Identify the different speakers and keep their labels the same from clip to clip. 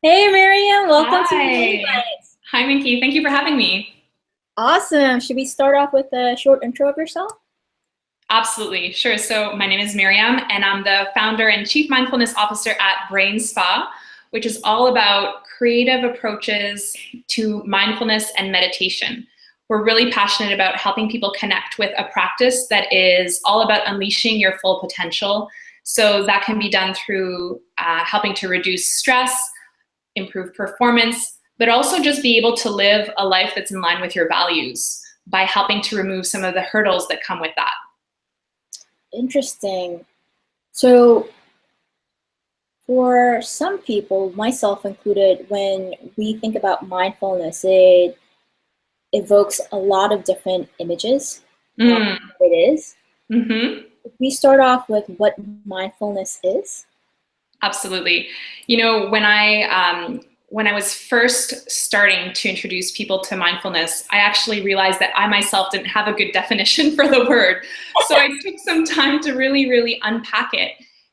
Speaker 1: Hey Miriam, welcome to
Speaker 2: Hi.
Speaker 1: MoneyBites.
Speaker 2: Hi, Minky. Thank you for having me.
Speaker 1: Awesome. Should we start off with a short intro of yourself?
Speaker 2: Absolutely. Sure. So, my name is Miriam, and I'm the founder and chief mindfulness officer at Brain Spa, which is all about creative approaches to mindfulness and meditation. We're really passionate about helping people connect with a practice that is all about unleashing your full potential. So, that can be done through helping to reduce stress, improve performance, but also just be able to live a life that's in line with your values by helping to remove some of the hurdles that come with that.
Speaker 1: Interesting. So, for some people, myself included, when we think about mindfulness, it evokes a lot of different images.
Speaker 2: Mm,
Speaker 1: It is.
Speaker 2: hmm
Speaker 1: If we start off with what mindfulness is.
Speaker 2: Absolutely. When I was first starting to introduce people to mindfulness, I actually realized that I myself didn't have a good definition for the word. So I took some time to really unpack it.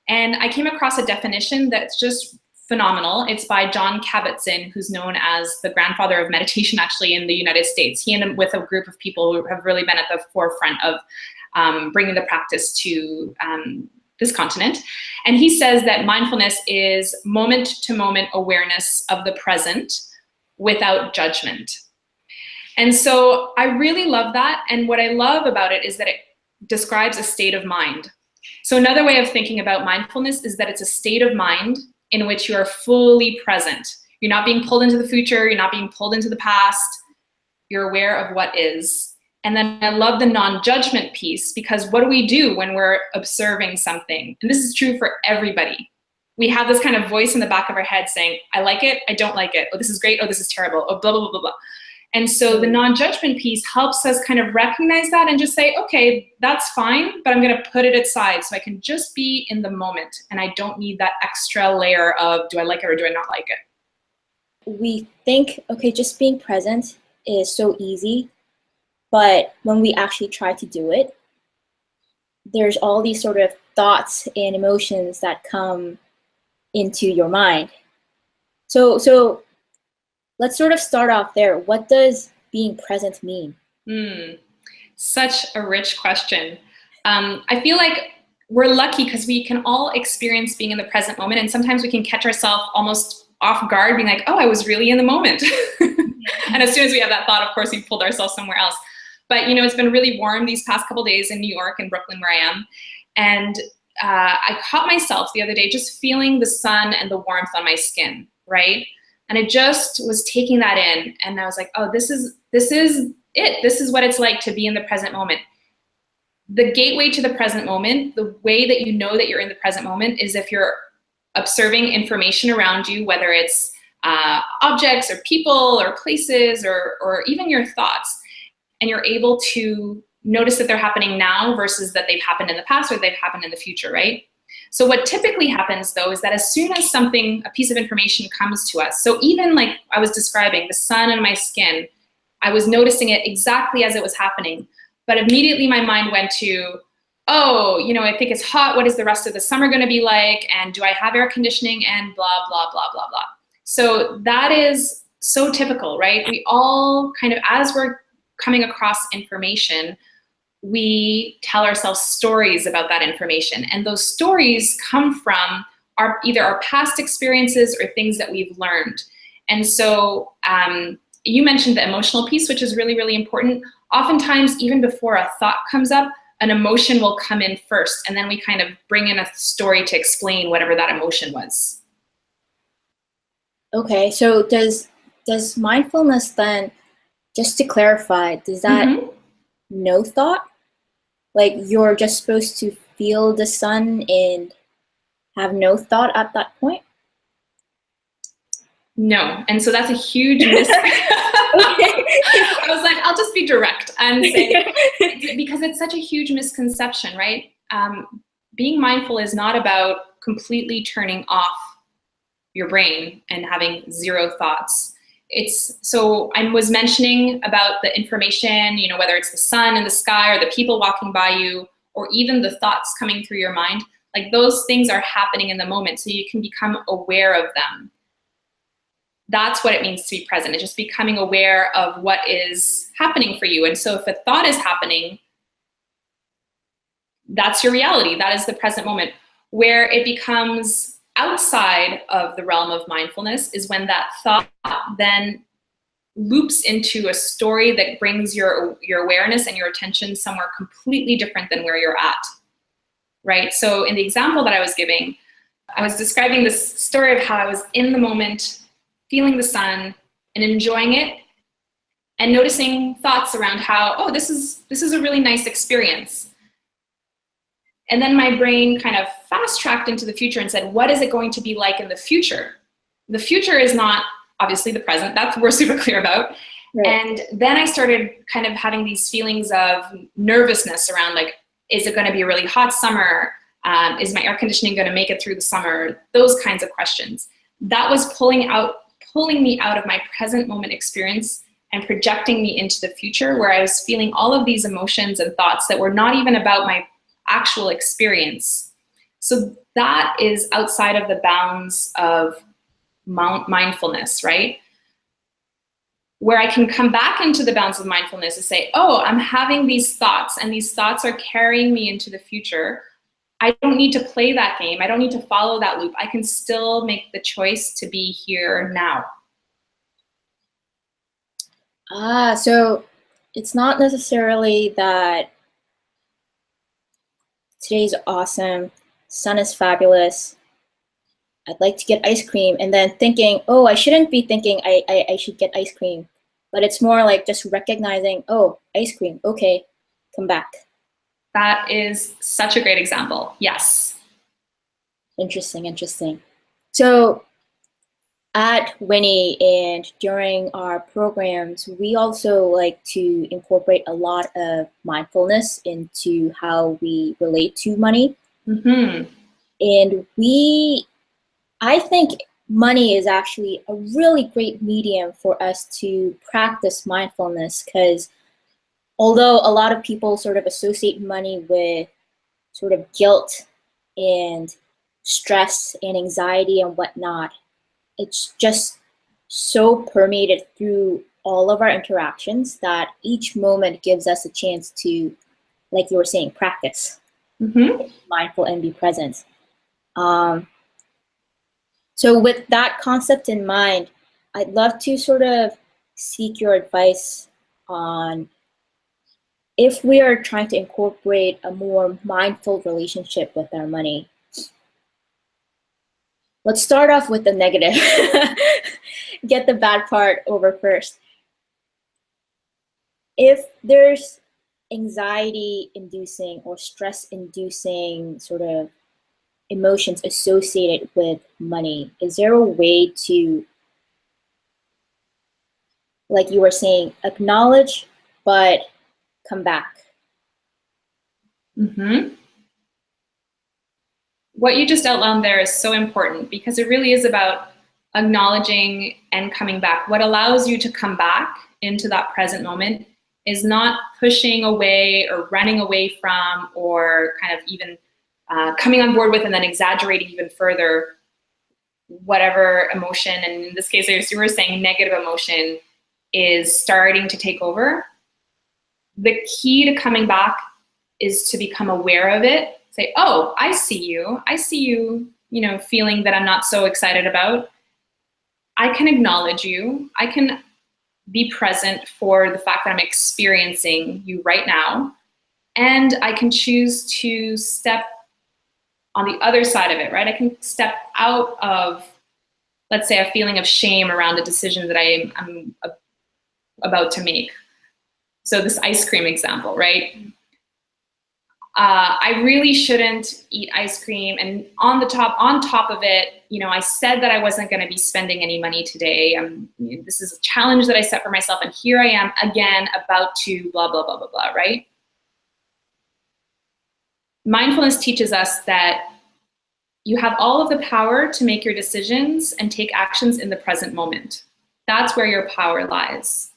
Speaker 2: And I came across a definition that's just phenomenal. It's by John Kabat-Zinn, who's known as the grandfather of meditation actually in the United States. He and with a group of people who have really been at the forefront of bringing the practice to this continent. And he says that mindfulness is moment to moment awareness of the present without judgment. And so I really love that. And what I love about it is that it describes a state of mind. So another way of thinking about mindfulness is that it's a state of mind in which you are fully present. You're not being pulled into the future, you're not being pulled into the past, you're aware of what is. And then I love the non-judgment piece, because what do we do when we're observing something? And this is true for everybody. We have this kind of voice in the back of our head saying, I like it, I don't like it. Oh, this is great. Oh, this is terrible. Oh, blah, blah, blah, blah, blah. And so the non-judgment piece helps us kind of recognize that and just say, okay, that's fine, but I'm going to put it aside so I can just be in the moment. And I don't need that extra layer of, do I like it or do I not like it?
Speaker 1: We think, okay, just being present is so easy, but when we actually try to do it, there's all these sort of thoughts and emotions that come into your mind. So let's sort of start off there. What does being present mean?
Speaker 2: Mm, such a rich question. I feel like we're lucky because we can all experience being in the present moment, and sometimes we can catch ourselves almost off guard, being like, "Oh, I was really in the moment." And as soon as we have that thought, of course, we pulled ourselves somewhere else. But it's been really warm these past couple days in New York and Brooklyn, where I am, and I caught myself the other day just feeling the sun and the warmth on my skin, right? And I just was taking that in, and I was like, "Oh, this is it. This is what it's like to be in the present moment." The gateway to the present moment, the way that you know that you're in the present moment, is if you're observing information around you, whether it's objects or people or places or even your thoughts, and you're able to notice that they're happening now versus that they've happened in the past or they've happened in the future, right? So what typically happens though is that as soon as something, a piece of information comes to us, so even like I was describing the sun on my skin, I was noticing it exactly as it was happening. But immediately my mind went to, oh, I think it's hot. What is the rest of the summer going to be like? And do I have air conditioning? And blah, blah, blah, blah, blah. So that is so typical, right? We all kind of, as we're coming across information, we tell ourselves stories about that information. And those stories come from either our past experiences or things that we've learned. And so you mentioned the emotional piece, which is really important. Oftentimes, even before a thought comes up, an emotion will come in first, and then we kind of bring in a story to explain whatever that emotion was.
Speaker 1: Okay, so does mindfulness then, just to clarify, does that
Speaker 2: Mm-hmm.
Speaker 1: no thought? Like you're just supposed to feel the sun and have no thought at that point?
Speaker 2: No, and so that's a huge mis. I was like, I'll just be direct and say, because it's such a huge misconception, right? Being mindful is not about completely turning off your brain and having zero thoughts. It's so I was mentioning about the information, whether it's the sun in the sky or the people walking by you, or even the thoughts coming through your mind, like those things are happening in the moment, so you can become aware of them. That's what it means to be present. It's just becoming aware of what is happening for you. And so if a thought is happening, that's your reality. That is the present moment. Where it becomes outside of the realm of mindfulness is when that thought then loops into a story that brings your awareness and your attention somewhere completely different than where you're at, right? So in the example that I was giving, I was describing this story of how I was in the moment, feeling the sun and enjoying it, and noticing thoughts around how, oh, this is a really nice experience. And then my brain kind of fast-tracked into the future and said, what is it going to be like in the future? The future is not obviously the present. That's what we're super clear about. Right. And then I started kind of having these feelings of nervousness around, like, is it going to be a really hot summer? Is my air conditioning going to make it through the summer? Those kinds of questions. That was pulling me out of my present moment experience and projecting me into the future, where I was feeling all of these emotions and thoughts that were not even about my actual experience. So that is outside of the bounds of mindfulness, right? Where I can come back into the bounds of mindfulness and say, oh, I'm having these thoughts, and these thoughts are carrying me into the future. I don't need to play that game. I don't need to follow that loop. I can still make the choice to be here now.
Speaker 1: So it's not necessarily that today's awesome, sun is fabulous, I'd like to get ice cream, and then thinking, oh, I shouldn't be thinking I should get ice cream. But it's more like just recognizing, oh, ice cream, okay, come back.
Speaker 2: That is such a great example, yes.
Speaker 1: Interesting, interesting. So at Winnie and during our programs, we also like to incorporate a lot of mindfulness into how we relate to money.
Speaker 2: Mm-hmm.
Speaker 1: And I think money is actually a really great medium for us to practice mindfulness, because although a lot of people sort of associate money with sort of guilt and stress and anxiety and whatnot, it's just so permeated through all of our interactions that each moment gives us a chance to, like you were saying, practice, mindful and be present. So with that concept in mind, I'd love to sort of seek your advice on if we are trying to incorporate a more mindful relationship with our money. Let's start off with the negative. Get the bad part over first. If there's anxiety-inducing or stress-inducing sort of emotions associated with money, is there a way to, like you were saying, acknowledge but come back?
Speaker 2: What you just outlined there is so important, because it really is about acknowledging and coming back. What allows you to come back into that present moment is not pushing away or running away from, or kind of even coming on board with and then exaggerating even further whatever emotion, and in this case, as you were saying, negative emotion is starting to take over. The key to coming back is to become aware of it. Say, oh, I see you, feeling that I'm not so excited about. I can acknowledge you. I can be present for the fact that I'm experiencing you right now. And I can choose to step on the other side of it, right? I can step out of, let's say, a feeling of shame around a decision that I'm about to make. So this ice cream example, right? I really shouldn't eat ice cream, and on top of it, I said that I wasn't going to be spending any money today. This is a challenge that I set for myself, and here I am again about to blah, blah, blah, blah, blah, right? Mindfulness teaches us that you have all of the power to make your decisions and take actions in the present moment. That's where your power lies.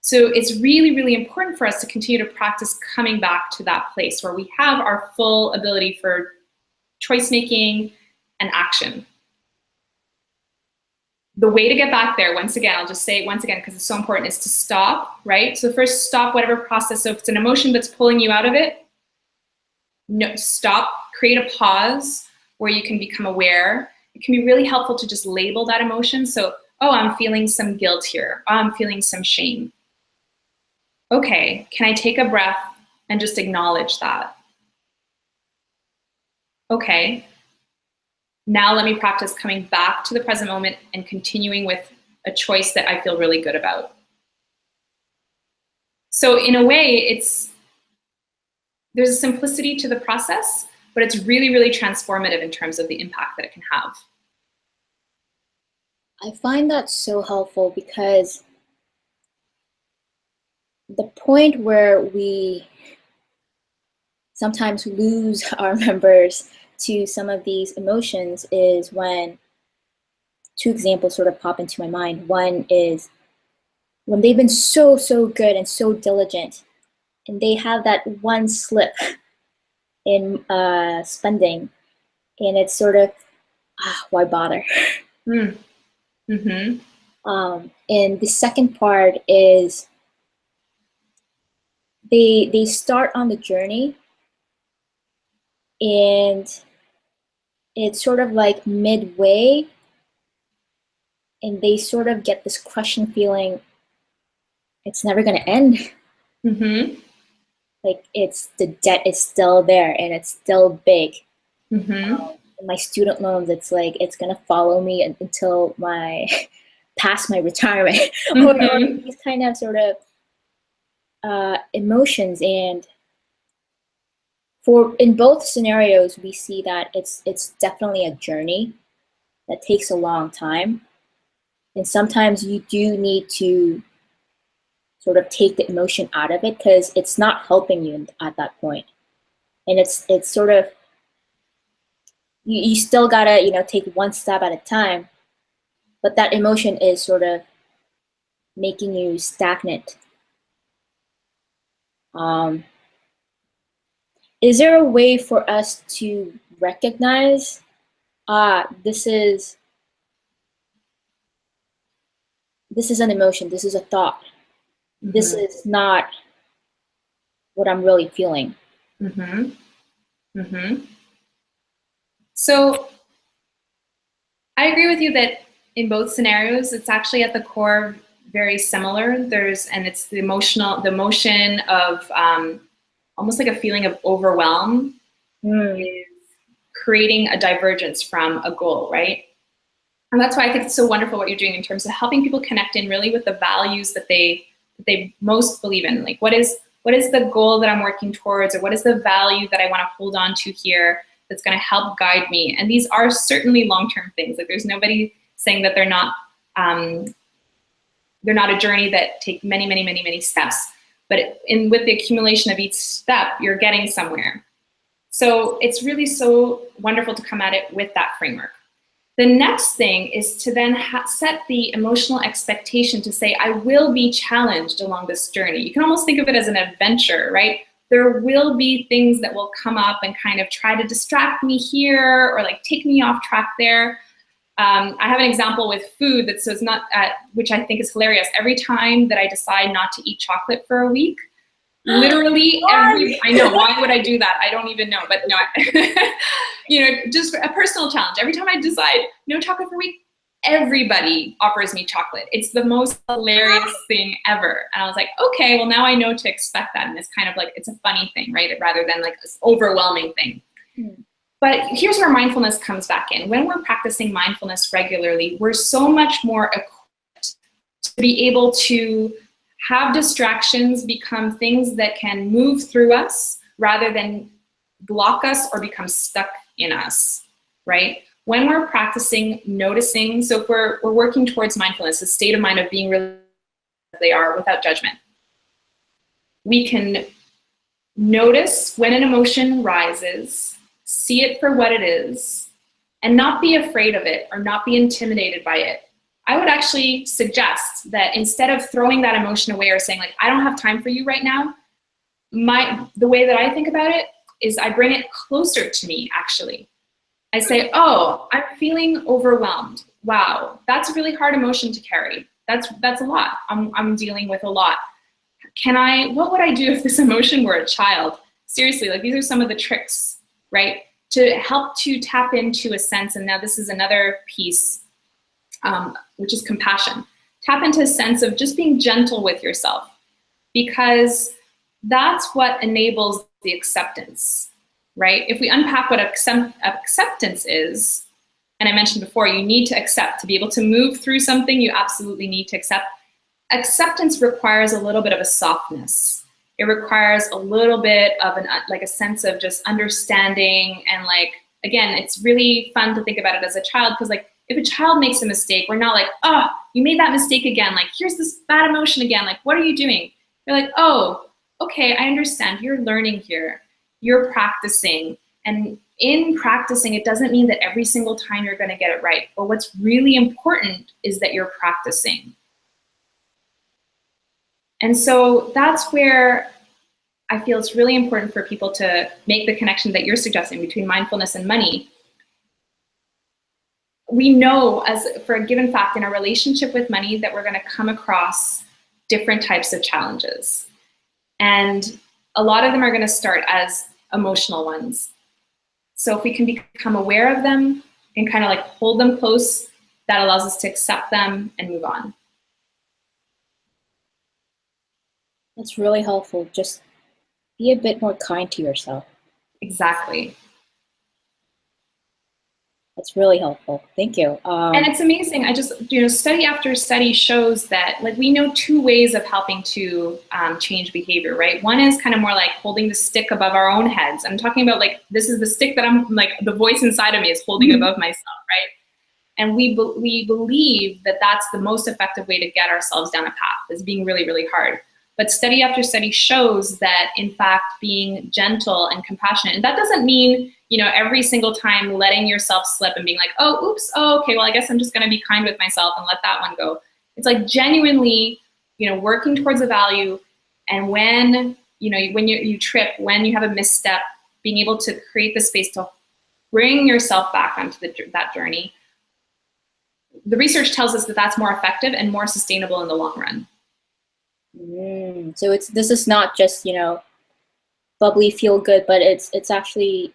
Speaker 2: So it's really, really important for us to continue to practice coming back to that place where we have our full ability for choice making and action. the way to get back there, once again, I'll just say it once again because it's so important, is to stop, right? So first stop whatever process. So if it's an emotion that's pulling you out of it, no, stop, create a pause where you can become aware. It can be really helpful to just label that emotion. So, oh, I'm feeling some guilt here. Oh, I'm feeling some shame. Okay, can I take a breath and just acknowledge that? Okay, now let me practice coming back to the present moment and continuing with a choice that I feel really good about. So in a way, there's a simplicity to the process, but it's really, really transformative in terms of the impact that it can have.
Speaker 1: I find that so helpful because the point where we sometimes lose our members to some of these emotions is when two examples sort of pop into my mind. One is when they've been so good and so diligent, and they have that one slip in spending, and it's sort of, why bother?
Speaker 2: Mm-hmm.
Speaker 1: And the second part is they start on the journey, and it's sort of like midway, and they sort of get this crushing feeling it's never going to end.
Speaker 2: Mm-hmm.
Speaker 1: Like the debt is still there and it's still big.
Speaker 2: Mm-hmm.
Speaker 1: My student loans, it's like it's going to follow me until past my retirement. Or these kind of sort of emotions. And in both scenarios, we see that it's definitely a journey that takes a long time. And sometimes you do need to sort of take the emotion out of it because it's not helping you at that point. And it's sort of, you still gotta, take one step at a time, but that emotion is sort of making you stagnant. Is there a way for us to recognize, this is an emotion, this is a thought, this is not what I'm really feeling?
Speaker 2: So I agree with you that in both scenarios, it's actually at the core very similar. It's the emotion of almost like a feeling of overwhelm is creating a divergence from a goal, right? And that's why I think it's so wonderful what you're doing in terms of helping people connect in really with the values that they most believe in. Like what is the goal that I'm working towards, or what is the value that I want to hold on to here that's going to help guide me? And these are certainly long-term things. Like there's nobody saying that they're not a journey that take many steps. But with the accumulation of each step, you're getting somewhere. So it's really so wonderful to come at it with that framework. The next thing is to then set the emotional expectation to say, I will be challenged along this journey. You can almost think of it as an adventure, right? There will be things that will come up and kind of try to distract me here or like take me off track there. I have an example with food which I think is hilarious. Every time that I decide not to eat chocolate for a week, literally I know, why would I do that? I don't even know, but no, just a personal challenge. Every time I decide no chocolate for a week, everybody offers me chocolate. It's the most hilarious thing ever. And I was like, okay, well now I know to expect that. And it's kind of like, it's a funny thing, right? Rather than like this overwhelming thing. But here's where mindfulness comes back in. When we're practicing mindfulness regularly, we're so much more equipped to be able to have distractions become things that can move through us rather than block us or become stuck in us, right? When we're practicing noticing, so if we're working towards mindfulness, a state of mind of being really as they are without judgment, we can notice when an emotion rises, see it for what it is, and not be afraid of it or not be intimidated by it. I would actually suggest that instead of throwing that emotion away or saying like, I don't have time for you right now, the way that I think about it is I bring it closer to me, actually. I say, oh, I'm feeling overwhelmed. wow, that's a really hard emotion to carry. That's a lot. I'm dealing with a lot. What would I do if this emotion were a child? Seriously, like these are some of the tricks, right? To help to tap into a sense, and now this is another piece, which is compassion. Tap into a sense of just being gentle with yourself, because that's what enables the acceptance, right? If we unpack what acceptance is, and I mentioned before, you need to accept. To be able to move through something, you absolutely need to accept. Acceptance requires a little bit of a softness. It requires a little bit of like a sense of just understanding, and like, again, it's really fun to think about it as a child, because like if a child makes a mistake, we're not like, oh, you made that mistake again. Like, here's this bad emotion again. Like, what are you doing? You're like, oh, okay, I understand. You're learning here. You're practicing. And in practicing, it doesn't mean that every single time you're going to get it right. But what's really important is that you're practicing. And so that's where I feel it's really important for people to make the connection that you're suggesting between mindfulness and money. We know, as for a given fact, in our relationship with money, that we're going to come across different types of challenges. And a lot of them are going to start as emotional ones. So if we can become aware of them and kind of like hold them close, that allows us to accept them and move on.
Speaker 1: That's really helpful. Just be a bit more kind to yourself.
Speaker 2: Exactly.
Speaker 1: That's really helpful. Thank you.
Speaker 2: And it's amazing. Study after study shows that, like, we know two ways of helping to change behavior, right? One is kind of more like holding the stick above our own heads. I'm talking about, like, this is the stick that I'm, like, the voice inside of me is holding above myself, right? And we believe that that's the most effective way to get ourselves down a path, is being really, really hard. But study after study shows that, in fact, being gentle and compassionate, and that doesn't mean, every single time letting yourself slip and being like, oh, oops, oh, okay, well, I guess I'm just going to be kind with myself and let that one go. It's like genuinely, working towards a value. And when, when you trip, when you have a misstep, being able to create the space to bring yourself back onto that journey. The research tells us that that's more effective and more sustainable in the long run.
Speaker 1: So this is not just, bubbly, feel good, but it's actually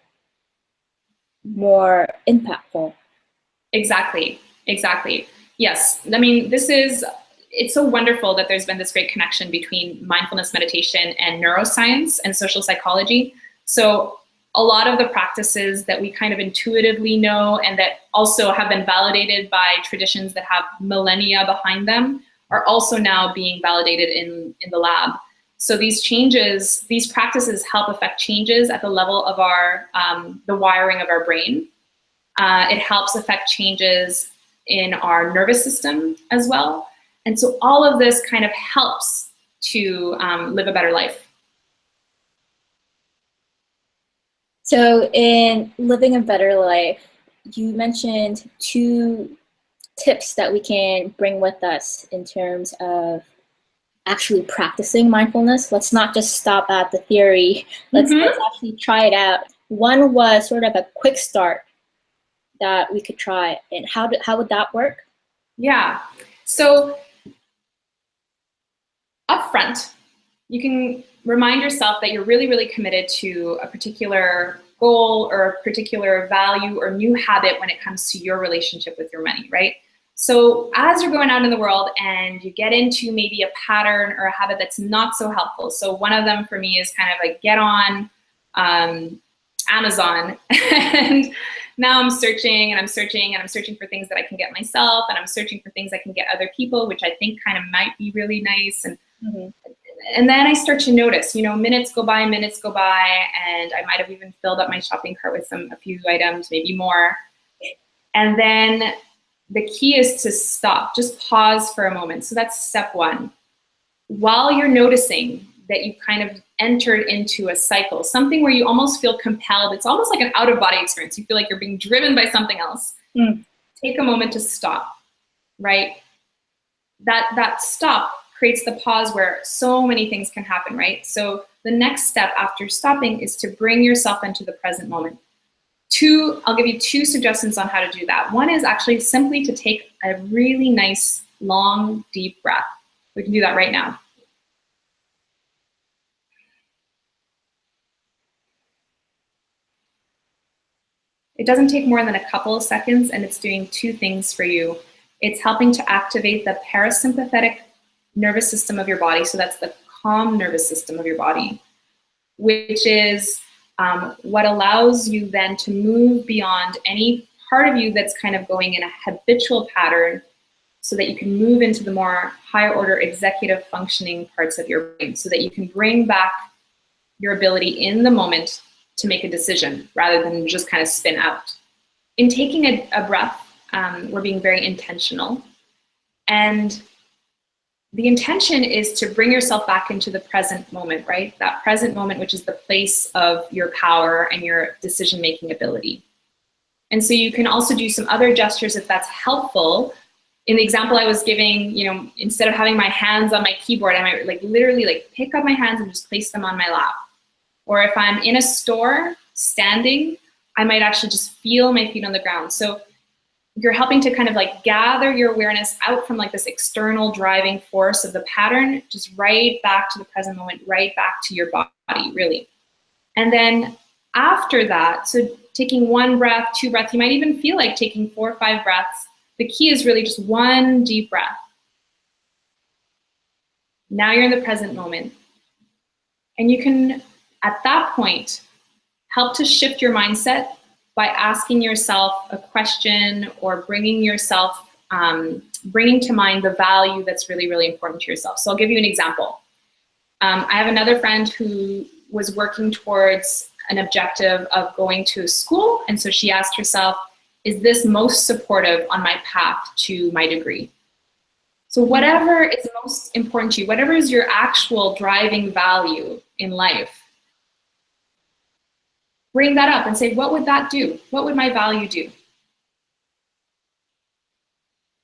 Speaker 1: more impactful.
Speaker 2: Exactly. Yes. I mean, it's so wonderful that there's been this great connection between mindfulness meditation and neuroscience and social psychology. So a lot of the practices that we kind of intuitively know and that also have been validated by traditions that have millennia behind them are also now being validated in the lab. So these practices help affect changes at the level of the wiring of our brain. It helps affect changes in our nervous system as well. And so all of this kind of helps to live a better life.
Speaker 1: So in living a better life, you mentioned 2 tips that we can bring with us in terms of actually practicing mindfulness. Let's not just stop at the theory. Let's actually try it out. One was sort of a quick start that we could try. And how would that work?
Speaker 2: Yeah. So up front, you can remind yourself that you're really, really committed to a particular goal or a particular value or new habit when it comes to your relationship with your money, right? So as you're going out in the world and you get into maybe a pattern or a habit that's not so helpful. So one of them for me is kind of like get on Amazon and now I'm searching and I'm searching and I'm searching for things that I can get myself, and I'm searching for things I can get other people, which I think kind of might be really nice. And then I start to notice, minutes go by, and I might have even filled up my shopping cart with a few items, maybe more. And then the key is to stop, just pause for a moment. So that's step 1. While you're noticing that you kind of entered into a cycle, something where you almost feel compelled, it's almost like an out-of-body experience. You feel like you're being driven by something else. Take a moment to stop, right? That stop creates the pause where so many things can happen, right? So the next step after stopping is to bring yourself into the present moment. I'll give you two suggestions on how to do that. One is actually simply to take a really nice, long, deep breath. We can do that right now. It doesn't take more than a couple of seconds, and it's doing two things for you. It's helping to activate the parasympathetic nervous system of your body, so that's the calm nervous system of your body, which is what allows you then to move beyond any part of you that's kind of going in a habitual pattern, so that you can move into the more higher order executive functioning parts of your brain, so that you can bring back your ability in the moment to make a decision rather than just kind of spin out. In taking a breath, we're being very intentional. And the intention is to bring yourself back into the present moment, right? That present moment, which is the place of your power and your decision-making ability. And so you can also do some other gestures if that's helpful. In the example I was giving, instead of having my hands on my keyboard, I might literally pick up my hands and just place them on my lap. Or if I'm in a store standing, I might actually just feel my feet on the ground. So you're helping to kind of gather your awareness out from this external driving force of the pattern, just right back to the present moment, right back to your body, really. And then after that, so taking one breath, two breaths, you might even feel like taking 4 or 5 breaths. The key is really just one deep breath. Now you're in the present moment. And you can, at that point, help to shift your mindset by asking yourself a question or bringing to mind the value that's really, really important to yourself. So I'll give you an example. I have another friend who was working towards an objective of going to school. And so she asked herself, is this most supportive on my path to my degree? So whatever is most important to you, whatever is your actual driving value in life, bring that up and say, what would that do? What would my value do?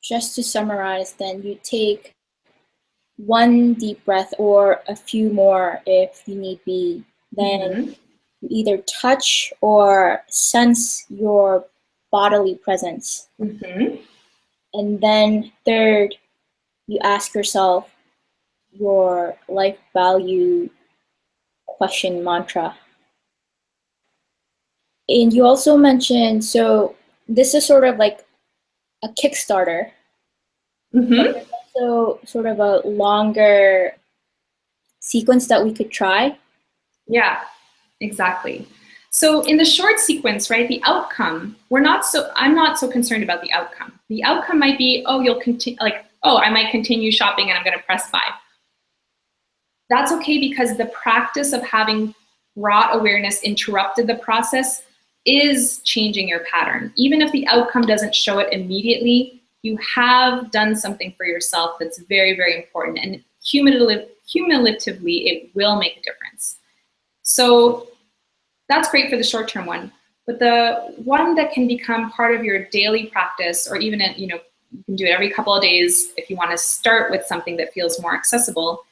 Speaker 1: Just to summarize, then you take one deep breath or a few more if you need be. Then you either touch or sense your bodily presence. And then third, you ask yourself your life value question mantra. And you also mentioned, so this is sort of like a Kickstarter. But there's also sort of a longer sequence that we could try.
Speaker 2: Yeah, exactly. So in the short sequence, right, the outcome, I'm not so concerned about the outcome. The outcome might be, oh, you'll continue, I might continue shopping and I'm going to press buy. That's okay, because the practice of having brought awareness interrupted the process is changing your pattern. Even if the outcome doesn't show it immediately, you have done something for yourself that's very, very important. And cumulatively, it will make a difference. So that's great for the short-term one. But the one that can become part of your daily practice, or even, you can do it every couple of days if you want to start with something that feels more accessible,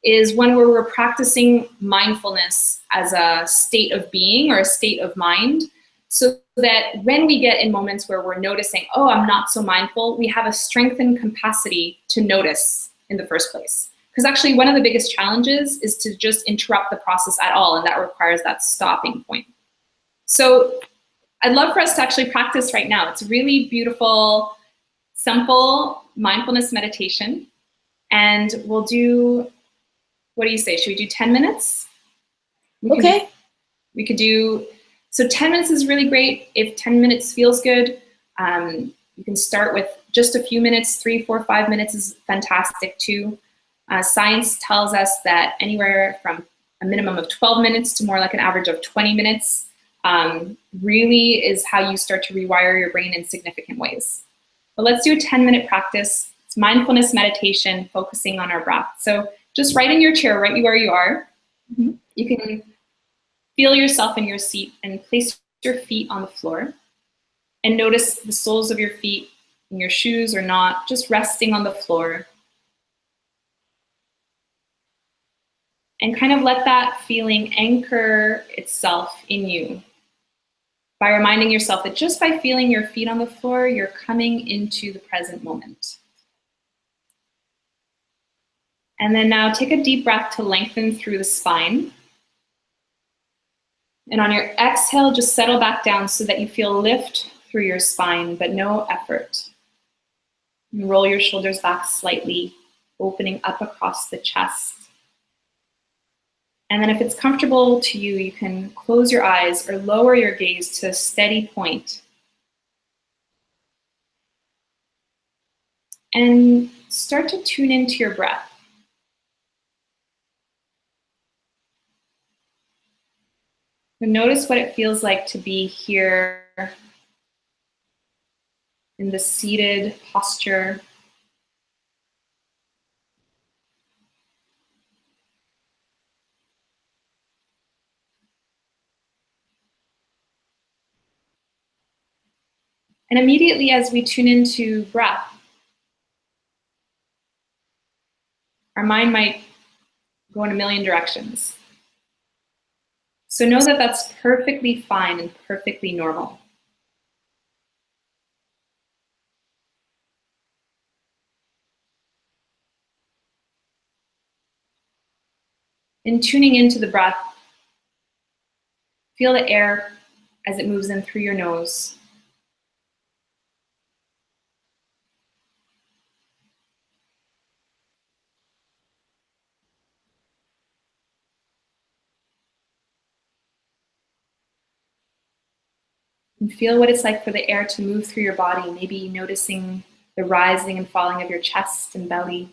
Speaker 2: is one where we're practicing mindfulness as a state of being or a state of mind, so that when we get in moments where we're noticing, oh, I'm not so mindful, we have a strengthened capacity to notice in the first place. Because actually one of the biggest challenges is to just interrupt the process at all, and that requires that stopping point. So I'd love for us to actually practice right now. It's a really beautiful, simple mindfulness meditation, and we'll do, what do you say? Should we do 10 minutes?
Speaker 1: Okay.
Speaker 2: We could do, so 10 minutes is really great. If 10 minutes feels good, you can start with just a few minutes. 3, 4, 5 minutes is fantastic too. Science tells us that anywhere from a minimum of 12 minutes to more like an average of 20 minutes really is how you start to rewire your brain in significant ways. But let's do a 10-minute practice. It's mindfulness meditation, focusing on our breath. So just right in your chair, right where you are, you can feel yourself in your seat and place your feet on the floor, and notice the soles of your feet in your shoes or not, just resting on the floor. And kind of let that feeling anchor itself in you. by reminding yourself that just by feeling your feet on the floor, you're coming into the present moment. And then now take a deep breath to lengthen through the spine. And on your exhale, just settle back down so that you feel lift through your spine, but no effort. And roll your shoulders back slightly, opening up across the chest. And then if it's comfortable to you, you can close your eyes or lower your gaze to a steady point. And start to tune into your breath. And notice what it feels like to be here in the seated posture. And immediately as we tune into breath, our mind might go in a million directions. So know that that's perfectly fine and perfectly normal. In tuning into the breath, feel the air as it moves in through your nose. And feel what it's like for the air to move through your body, maybe noticing the rising and falling of your chest and belly.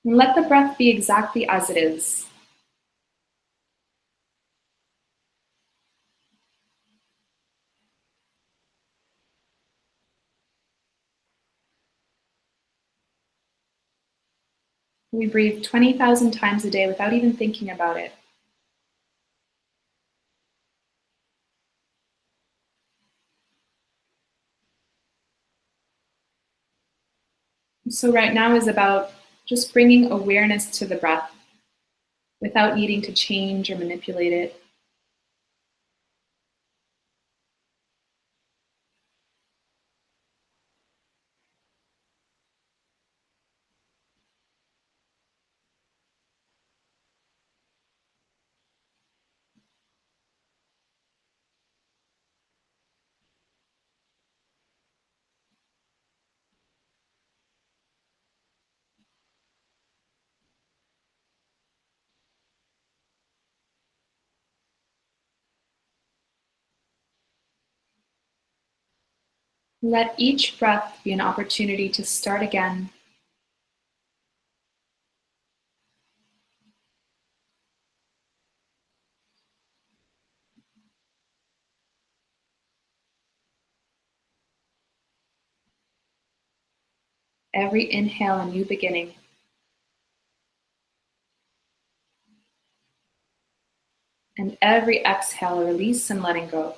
Speaker 2: And let the breath be exactly as it is. We breathe 20,000 times a day without even thinking about it. So right now is about just bringing awareness to the breath without needing to change or manipulate it. Let each breath be an opportunity to start again. Every inhale, a new beginning. And every exhale, a release and letting go.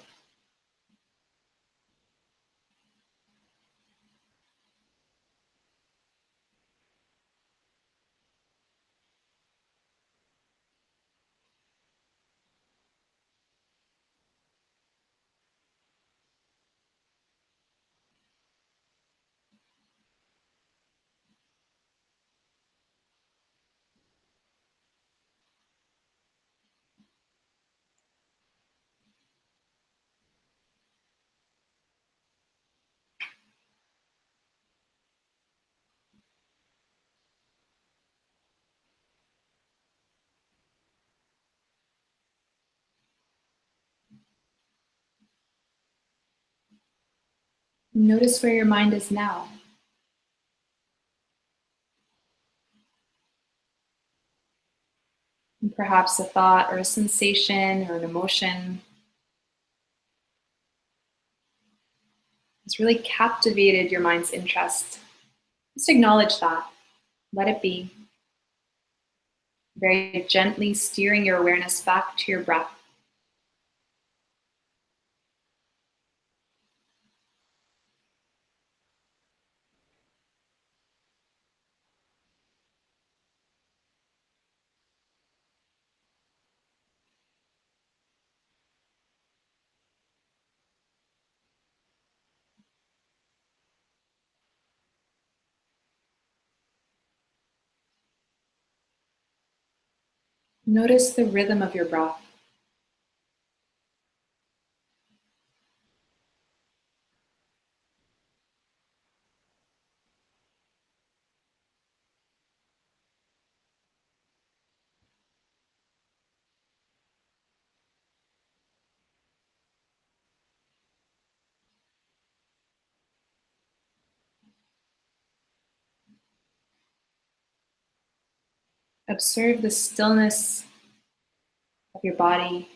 Speaker 2: Notice where your mind is now. And perhaps a thought or a sensation or an emotion has really captivated your mind's interest. Just acknowledge that. Let it be. Very gently steering your awareness back to your breath. Notice the rhythm of your breath. Observe the stillness of your body.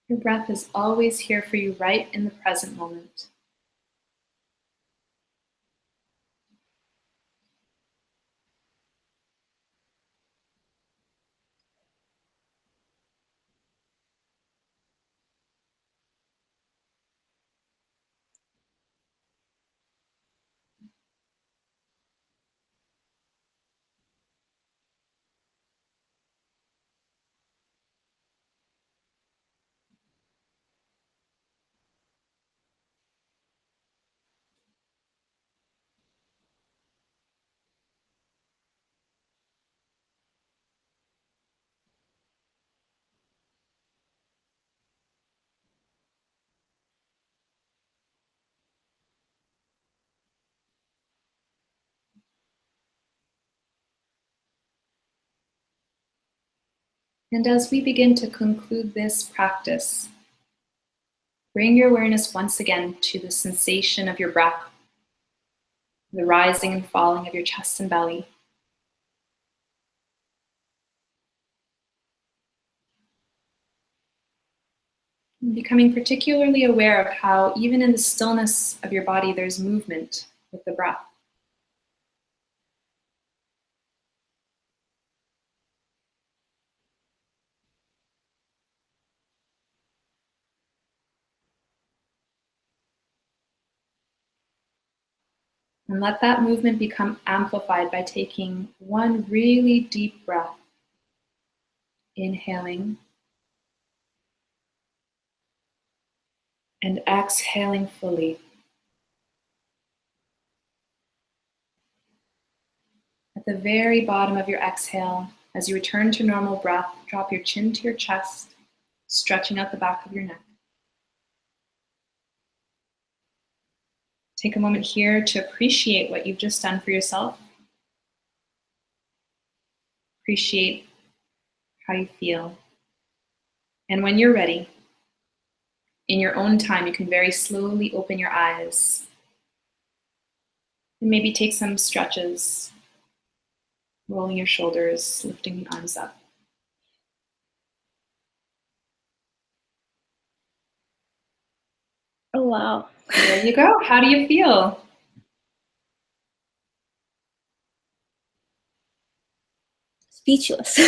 Speaker 2: Your breath is always here for you right in the present moment. And as we begin to conclude this practice, bring your awareness once again to the sensation of your breath, the rising and falling of your chest and belly. And becoming particularly aware of how even in the stillness of your body, there's movement with the breath. And let that movement become amplified by taking one really deep breath, inhaling and exhaling fully. At the very bottom of your exhale, as you return to normal breath, drop your chin to your chest, stretching out the back of your neck. Take a moment here to appreciate what you've just done for yourself. Appreciate how you feel. And when you're ready, in your own time, you can very slowly open your eyes and maybe take some stretches, rolling your shoulders, lifting the arms up.
Speaker 1: Oh, wow.
Speaker 2: There you go. How do you feel?
Speaker 1: Speechless.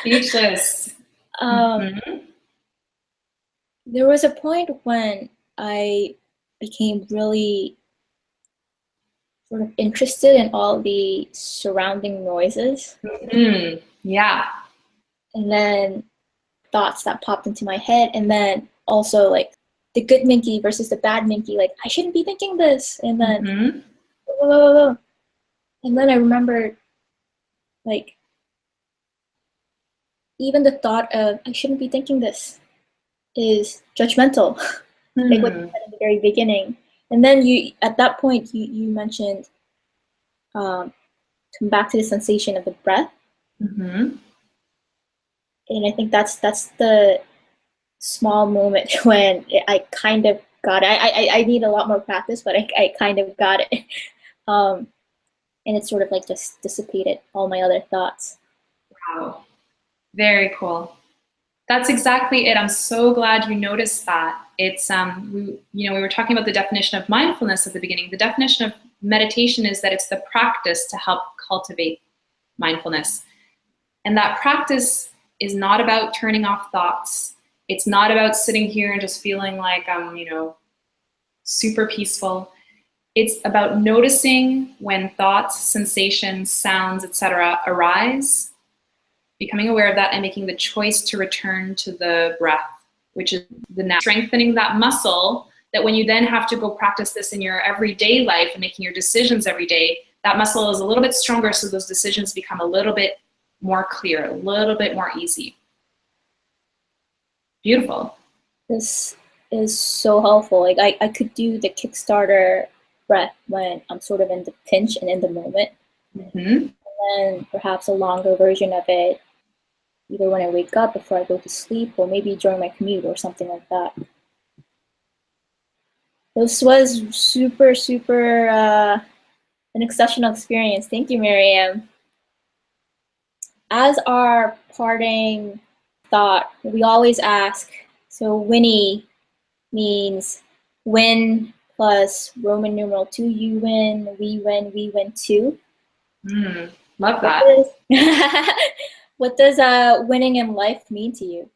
Speaker 2: Speechless.
Speaker 1: There was a point when I became really sort of interested in all the surrounding noises.
Speaker 2: Yeah.
Speaker 1: And then thoughts that popped into my head. And then also like the good Minky versus the bad Minky. Like, I shouldn't be thinking this. And then, and then I remembered, like, even the thought of I shouldn't be thinking this is judgmental, like what you said in the very beginning. And then at that point, you mentioned, come back to the sensation of the breath. And I think that's the small moment when I kind of got it. I need a lot more practice, but I kind of got it. And it sort of like just dissipated all my other thoughts.
Speaker 2: Wow. Very cool. That's exactly it. I'm so glad you noticed that. It's we were talking about the definition of mindfulness at the beginning. The definition of meditation is that it's the practice to help cultivate mindfulness. And that practice is not about turning off thoughts. It's not about sitting here and just feeling like I'm, super peaceful. It's about noticing when thoughts, sensations, sounds, etc. arise, becoming aware of that and making the choice to return to the breath, which is strengthening that muscle that when you then have to go practice this in your everyday life and making your decisions every day, that muscle is a little bit stronger, so those decisions become a little bit more clear, a little bit more easy. Beautiful.
Speaker 1: This is so helpful. Like I could do the Kickstarter breath when I'm sort of in the pinch and in the moment. And then perhaps a longer version of it either when I wake up, before I go to sleep, or maybe during my commute or something like that. This was super, super an exceptional experience. Thank you, Miriam. As our parting thought, we always ask, so Winnie means win plus Roman numeral 2, you win, we win too.
Speaker 2: Love that.
Speaker 1: What does winning in life mean to you?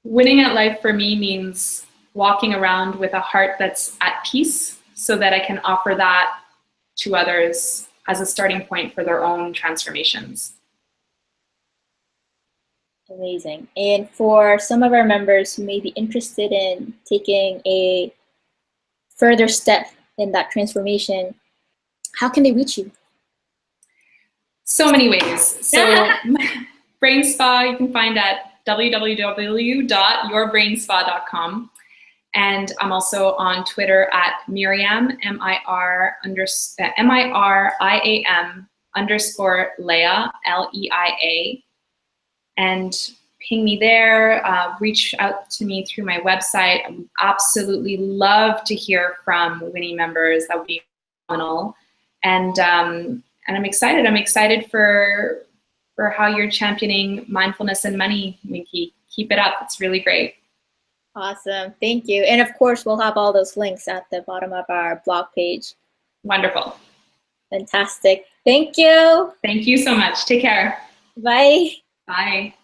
Speaker 2: Winning at life for me means walking around with a heart that's at peace so that I can offer that to others as a starting point for their own transformations.
Speaker 1: Amazing. And for some of our members who may be interested in taking a further step in that transformation, how can they reach you?
Speaker 2: So many ways. So Brain Spa you can find at www.yourbrainspa.com. And I'm also on Twitter at Miriam, MIRIAM_Leia, LEIA. And ping me there, reach out to me through my website. I would absolutely love to hear from Winnie members. That would be phenomenal. And I'm excited. I'm excited for how you're championing mindfulness and money, Minky. Keep it up. It's really great.
Speaker 1: Awesome. Thank you. And of course, we'll have all those links at the bottom of our blog page.
Speaker 2: Wonderful.
Speaker 1: Fantastic. Thank you.
Speaker 2: Thank you so much. Take care.
Speaker 1: Bye.
Speaker 2: Bye.